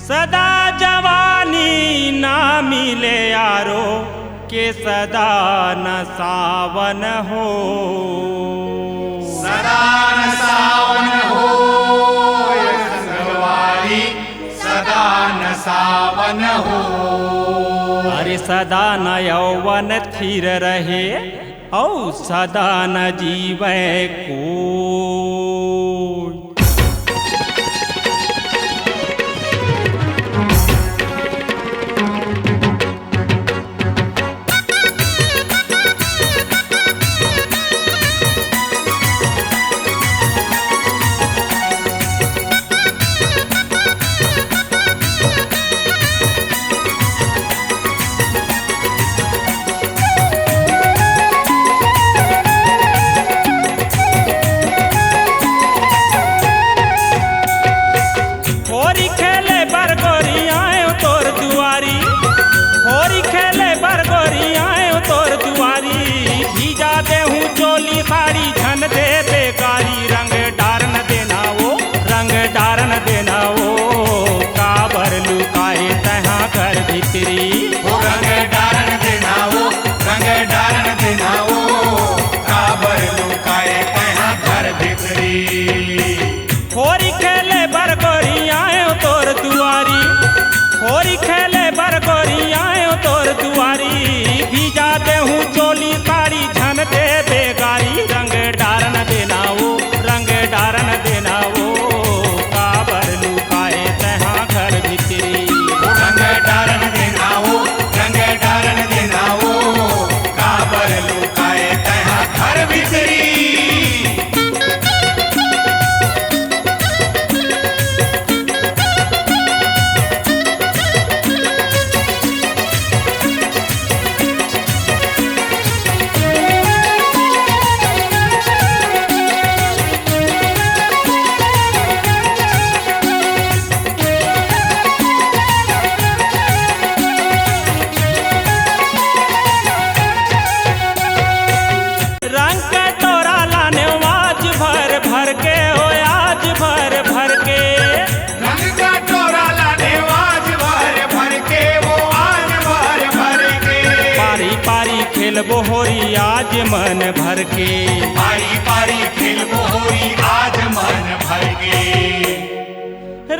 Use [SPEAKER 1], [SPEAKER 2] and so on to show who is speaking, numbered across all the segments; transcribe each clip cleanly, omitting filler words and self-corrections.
[SPEAKER 1] सदा जवानी ना मिले यारो के सदा न सावन हो।
[SPEAKER 2] सदा न सावन हो संगवारी, सदा न सावन हो।
[SPEAKER 1] अरे सदा न यौवन थिर रहे औ सदा न जीवे को। होरी खेले बरगोरी आयो तोर दुआरी, होरी खेले बरगोरी आयो तोर दुआरी। भीजा देहूँ चोली साड़ी झन दे बेकारी, रंग डार न देना वो, रंग डार न देना वो। काबर लुकाए तहाँ घर भीतरी,
[SPEAKER 2] रंग डारन देना वो, रंग डारन देना वो। काबर लुकाए तहाँ घर भीतरी।
[SPEAKER 1] होरी खेले बरगोरी आयो तोर दुआरी, होरी खेले बरगोरी आयो तोर दुआरी। भीजा देहूँ चोली साड़ी झन दे बेगारी, रंग डार न देना वो, रंग डार न देना वो। काबर लुकाए तहाँ घर भीतरी,
[SPEAKER 2] रंग डारन देना वो, रंग डारन देना वो। काबर लुकाए तहाँ घर भीतरी।
[SPEAKER 1] रंग के तोरा लाने आज भर भर के हो, आज भर भर के।
[SPEAKER 2] रंग का टोरा लाने आज भर भर के, वो आज भर भर के।
[SPEAKER 1] पारी पारी खेलबो होरी आज मन भर के।
[SPEAKER 2] पारी पारी खेल मोहरी आज मन भर के।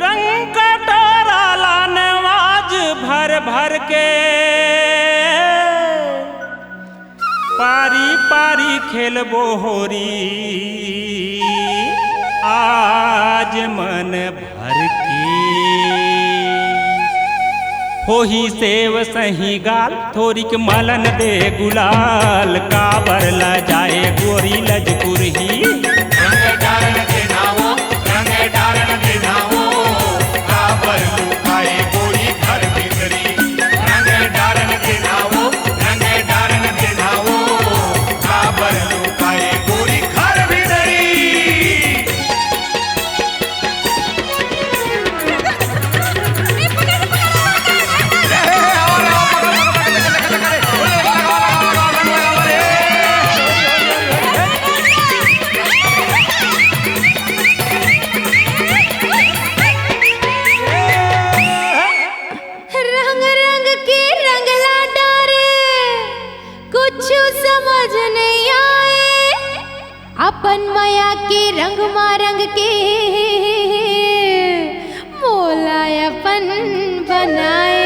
[SPEAKER 1] रंग कटोरा लाने आज भर भर के। पारी पारी खेलबो होरी आज मन भर के। होही सेव सही गाल थोरिक मलन दे गुलाल। काबर ल जाए गोरी लजपुरही,
[SPEAKER 2] रंग डारन देना वो, रंग डारन देना वो। काबर लुकाए गोरी घर भीतरी, रंग डारन देना वो, रंग डारन देना वो। काबर लुकाए गोरी घर भीतरी।
[SPEAKER 3] रंग रंग के रंगला डारे कुछ समझ नहीं आए। अपन माया के रंग मारंग के मोला अपन बनाए।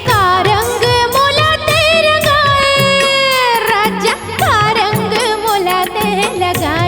[SPEAKER 3] का रंग मोला ते रंगाए, राजा का रंग मोला ते लगाए।